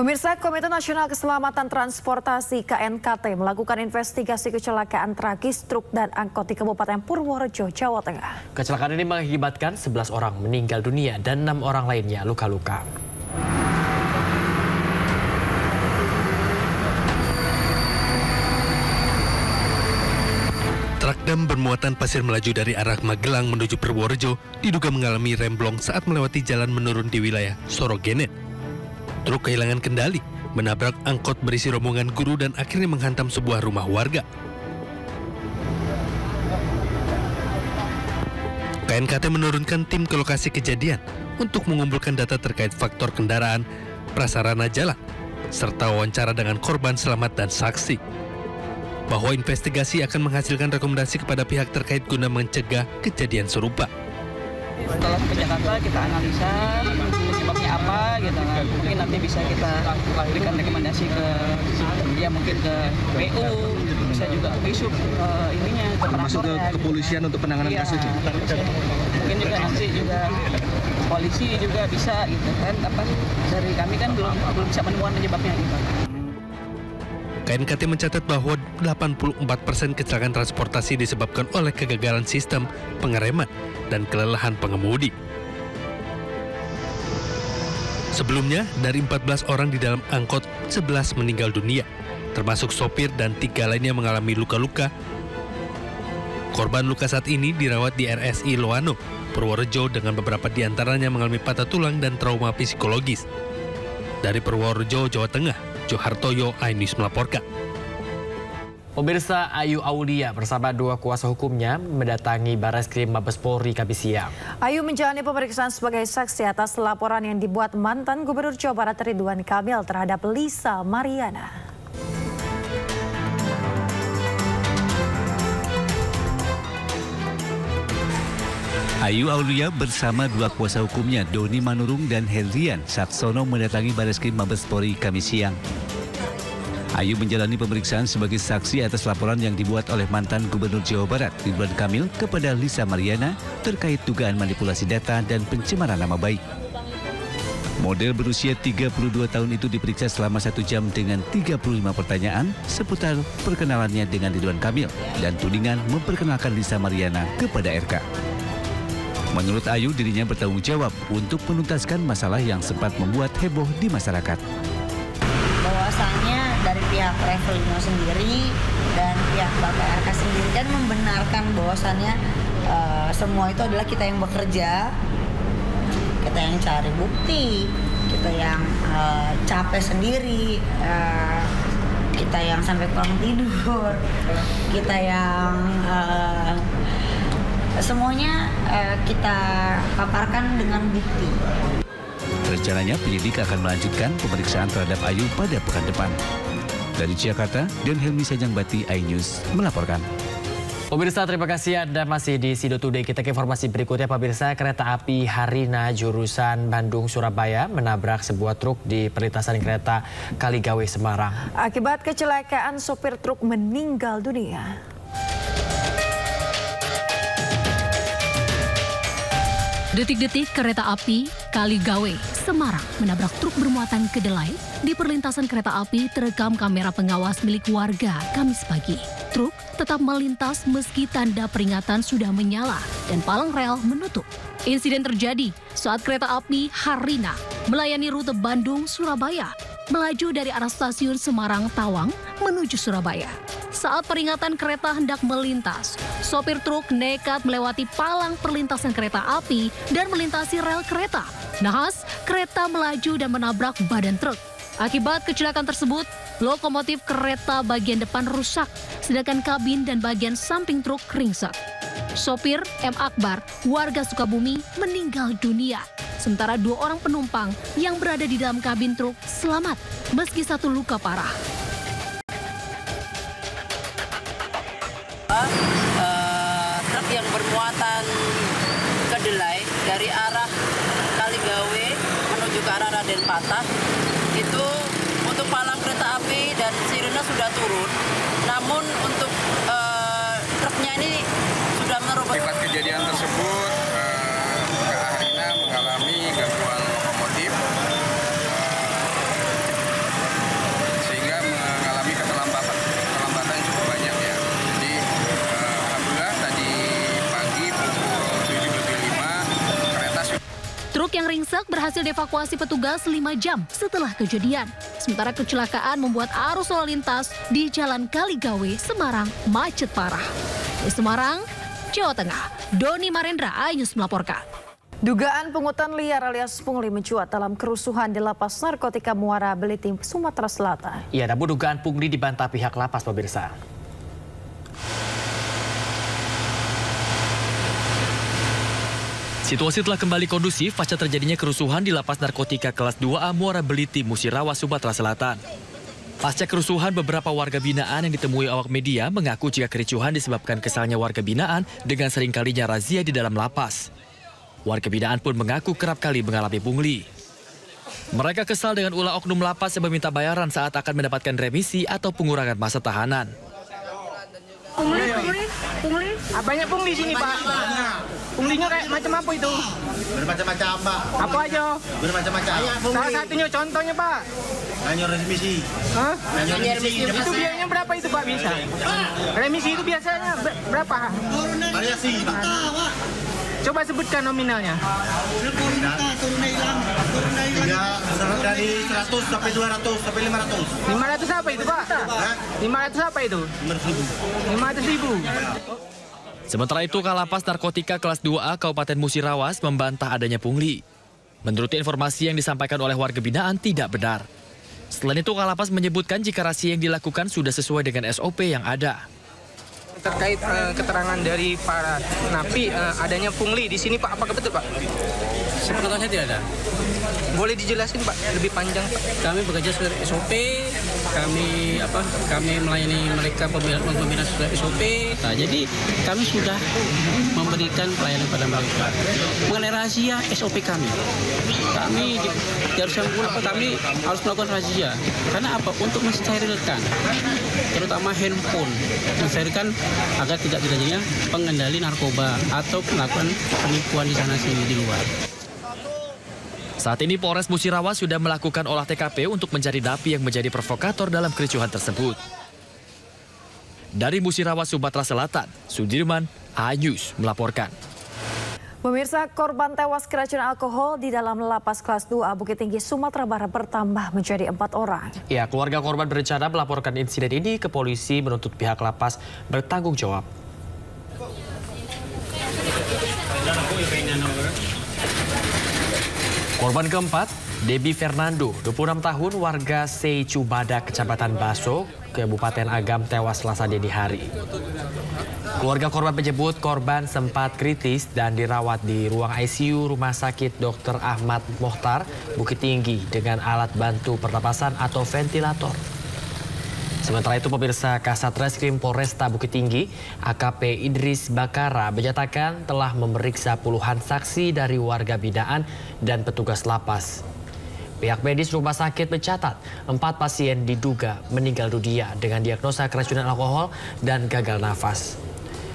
Pemirsa, Komite Nasional Keselamatan Transportasi KNKT melakukan investigasi kecelakaan tragis truk dan angkot di Kabupaten Purworejo, Jawa Tengah. Kecelakaan ini mengakibatkan 11 orang meninggal dunia dan 6 orang lainnya luka-luka. Truk dam bermuatan pasir melaju dari arah Magelang menuju Purworejo diduga mengalami remblong saat melewati jalan menurun di wilayah Sorogenet. Truk kehilangan kendali, menabrak angkot berisi rombongan guru dan akhirnya menghantam sebuah rumah warga. KNKT menurunkan tim ke lokasi kejadian untuk mengumpulkan data terkait faktor kendaraan, prasarana jalan, serta wawancara dengan korban selamat dan saksi. Bahwa investigasi akan menghasilkan rekomendasi kepada pihak terkait guna mencegah kejadian serupa. Setelah ke Jakarta kita analisa penyebabnya apa gitu kan. Mungkin nanti bisa kita berikan rekomendasi ke mungkin ke PU, bisa juga ke ISUP ininya ke masuk ke kepolisian untuk penanganan kasus. Mungkin juga nanti juga polisi juga bisa gitu kan. Dari kami kan belum bisa menemukan penyebabnya gitu. KNKT mencatat bahwa 84% kecelakaan transportasi disebabkan oleh kegagalan sistem pengereman dan kelelahan pengemudi. Sebelumnya, dari 14 orang di dalam angkot, 11 meninggal dunia, termasuk sopir dan 3 lainnya mengalami luka-luka. Korban luka saat ini dirawat di RSI Loano, Purworejo dengan beberapa di antaranya mengalami patah tulang dan trauma psikologis. Dari Purworejo, Jawa Tengah, Johartoyo, iNews melaporkan. Pemirsa, Ayu Aulia bersama 2 kuasa hukumnya mendatangi Barreskrim Mabes Polri Kamis siang. Ayu menjalani pemeriksaan sebagai saksi atas laporan yang dibuat mantan Gubernur Jawa Barat Ridwan Kamil terhadap Lisa Mariana. Ayu Aulia bersama 2 kuasa hukumnya Doni Manurung dan Hendrian Saksono mendatangi Barreskrim Mabes Polri Kamis siang. Ayu menjalani pemeriksaan sebagai saksi atas laporan yang dibuat oleh mantan Gubernur Jawa Barat Ridwan Kamil kepada Lisa Mariana terkait dugaan manipulasi data dan pencemaran nama baik. Model berusia 32 tahun itu diperiksa selama 1 jam dengan 35 pertanyaan seputar perkenalannya dengan Ridwan Kamil dan tudingan memperkenalkan Lisa Mariana kepada RK. Menurut Ayu, dirinya bertanggung jawab untuk menuntaskan masalah yang sempat membuat heboh di masyarakat. Bahwasannya dari pihak Travelino sendiri dan pihak Bapak RK sendiri kan membenarkan bahwasannya semua itu adalah kita yang bekerja, kita yang cari bukti, kita yang capek sendiri, kita yang sampai kurang tidur, kita yang semuanya kita paparkan dengan bukti. Rencananya penyidik akan melanjutkan pemeriksaan terhadap Ayu pada pekan depan. Dari Jakarta, Dan Helmi Sajangbati, iNews melaporkan. Pemirsa, terima kasih Anda masih di Sido Today. Kita ke informasi berikutnya. Pemirsa, kereta api Harina jurusan Bandung-Surabaya menabrak sebuah truk di perlintasan kereta Kaligawe, Semarang. Akibat kecelakaan, sopir truk meninggal dunia. Detik-detik kereta api Kaligawe, Semarang menabrak truk bermuatan kedelai di perlintasan kereta api terekam kamera pengawas milik warga Kamis pagi. Truk tetap melintas meski tanda peringatan sudah menyala dan palang rel menutup. Insiden terjadi saat kereta api Harina melayani rute Bandung-Surabaya melaju dari arah stasiun Semarang-Tawang menuju Surabaya. Saat peringatan kereta hendak melintas, sopir truk nekat melewati palang perlintasan kereta api dan melintasi rel kereta. Nahas, kereta melaju dan menabrak badan truk. Akibat kecelakaan tersebut, lokomotif kereta bagian depan rusak, sedangkan kabin dan bagian samping truk ringsek. Sopir M. Akbar, warga Sukabumi, meninggal dunia. Sementara 2 orang penumpang yang berada di dalam kabin truk selamat, meski 1 luka parah. Truk yang bermuatan kedelai dari arah Kaligawe menuju ke arah Raden Patah itu untuk palang kereta api dan sirene sudah turun, namun untuk truknya ini sudah merupakan. Akibat kejadian tersebut, Harina mengalami gangguan lokomotif Waisak berhasil dievakuasi petugas 5 jam setelah kejadian. Sementara kecelakaan membuat arus lalu lintas di Jalan Kaligawe, Semarang macet parah. Di Semarang, Jawa Tengah, Doni Marendra, iNews melaporkan. Dugaan pungutan liar alias pungli mencuat dalam kerusuhan di Lapas Narkotika Muara Belitung, Sumatera Selatan. Ya, namun dugaan pungli dibantah pihak lapas, pemirsa. Situasi telah kembali kondusif pasca terjadinya kerusuhan di Lapas Narkotika kelas 2A Muara Belitung, Musirawas, Sumatera Selatan. Pasca kerusuhan, beberapa warga binaan yang ditemui awak media mengaku jika kericuhan disebabkan kesalnya warga binaan dengan seringkalinya razia di dalam lapas. Warga binaan pun mengaku kerap kali mengalami pungli. Mereka kesal dengan ulah oknum lapas yang meminta bayaran saat akan mendapatkan remisi atau pengurangan masa tahanan. Pungli. Banyak pungli sini, Pak. Punglinya kayak macam apa itu? Bermacam-macam, Pak. Apa aja? Bermacam-macam. Salah satunya contohnya, Pak. Hanya remisi. Hah? Hanya remisi. Itu biayanya berapa itu, Pak, bisa? Remisi itu biasanya berapa? Variasi, Pak. Coba sebutkan nominalnya. Dari 100 sampai 200 sampai 500. 500 apa itu, Pak? 500 apa itu? 500.000. Sementara itu, Kalapas Narkotika kelas 2A Kabupaten Musirawas membantah adanya pungli. Menurut informasi yang disampaikan oleh warga binaan tidak benar. Selain itu, Kalapas menyebutkan jika razia yang dilakukan sudah sesuai dengan SOP yang ada. Terkait keterangan dari para napi adanya pungli di sini, Pak, apakah betul, Pak? Sepengetahuan saya tidak ada. Boleh dijelasin, Pak, lebih panjang, Pak? Kami bekerja sesuai SOP, kami melayani mereka pembinaan sesuai SOP. Nah, jadi kami sudah memberikan pelayanan pada mereka. Mengenai rahasia SOP kami harus kami harus melakukan razia. Karena apa? Untuk mensterilkan, terutama handphone, mensterilkan agar tidak terjadinya pengendali narkoba atau melakukan penipuan di sana sini di luar. Saat ini Polres Musirawas sudah melakukan olah TKP untuk mencari napi yang menjadi provokator dalam kericuhan tersebut. Dari Musirawas, Sumatera Selatan, Sudirman, iNews melaporkan. Pemirsa, korban tewas keracunan alkohol di dalam lapas kelas 2A Bukit Tinggi, Sumatera Barat bertambah menjadi 4 orang. Ya, keluarga korban berencana melaporkan insiden ini ke polisi menuntut pihak lapas bertanggung jawab. Korban keempat, Debbie Fernando, 26 tahun, warga Seicubada, Kecamatan Baso, Kabupaten Agam, tewas Selasa dini hari. Keluarga korban menyebut korban sempat kritis dan dirawat di ruang ICU Rumah Sakit Dr. Ahmad Mohtar, Bukit Tinggi dengan alat bantu pernapasan atau ventilator. Sementara itu, pemirsa, Kasat Reskrim Polresta Bukit Tinggi, AKP Idris Bakara, menyatakan telah memeriksa puluhan saksi dari warga binaan dan petugas lapas. Pihak medis rumah sakit mencatat 4 pasien diduga meninggal dunia dengan diagnosa keracunan alkohol dan gagal nafas.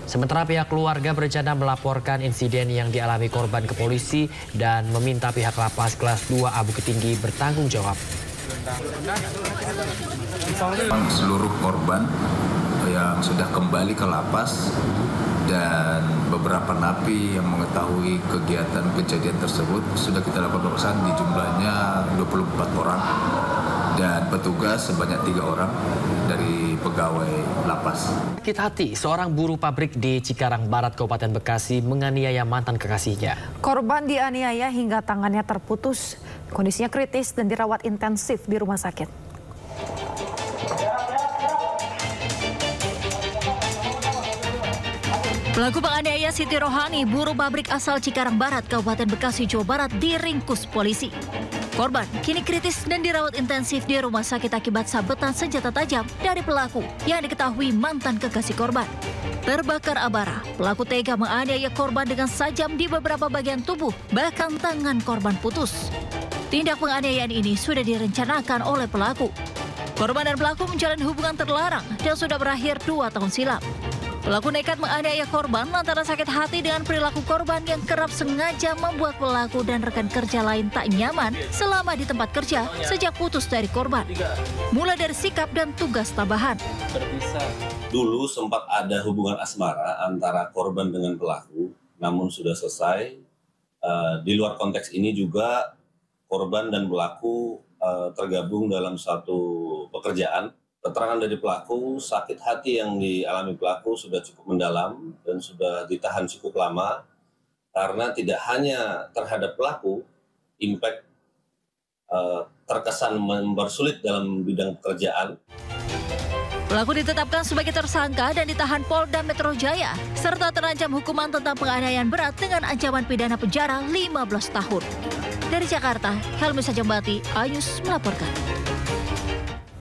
Sementara pihak keluarga berencana melaporkan insiden yang dialami korban ke polisi dan meminta pihak lapas kelas 2A Bukit Tinggi bertanggung jawab. Seluruh korban yang sudah kembali ke lapas dan beberapa napi yang mengetahui kegiatan kejadian tersebut sudah kita lakukan pemeriksaan, di jumlahnya 24 orang dan petugas sebanyak 3 orang dari pegawai lapas. Sakit hati, seorang buruh pabrik di Cikarang Barat, Kabupaten Bekasi menganiaya mantan kekasihnya. Korban dianiaya hingga tangannya terputus. Kondisinya kritis dan dirawat intensif di rumah sakit. Pelaku penganiaya Siti Rohani, buruh pabrik asal Cikarang Barat, Kabupaten Bekasi, Jawa Barat, diringkus polisi. Korban kini kritis dan dirawat intensif di rumah sakit akibat sabetan senjata tajam dari pelaku yang diketahui mantan kekasih korban. Terbakar abara, pelaku tega menganiaya korban dengan sajam di beberapa bagian tubuh, bahkan tangan korban putus. Tindak penganiayaan ini sudah direncanakan oleh pelaku. Korban dan pelaku menjalin hubungan terlarang dan sudah berakhir 2 tahun silam. Pelaku nekat menganiaya korban lantaran sakit hati dengan perilaku korban yang kerap sengaja membuat pelaku dan rekan kerja lain tak nyaman selama di tempat kerja sejak putus dari korban. Mulai dari sikap dan tugas tambahan. Dulu sempat ada hubungan asmara antara korban dengan pelaku, namun sudah selesai. Di luar konteks ini juga korban dan pelaku tergabung dalam satu pekerjaan. Keterangan dari pelaku, sakit hati yang dialami pelaku sudah cukup mendalam dan sudah ditahan cukup lama karena tidak hanya terhadap pelaku, impact terkesan mempersulit dalam bidang pekerjaan. Pelaku ditetapkan sebagai tersangka dan ditahan Polda Metro Jaya, serta terancam hukuman tentang penganiayaan berat dengan ancaman pidana penjara 15 tahun. Dari Jakarta, Helmi Sajambati, iNews melaporkan.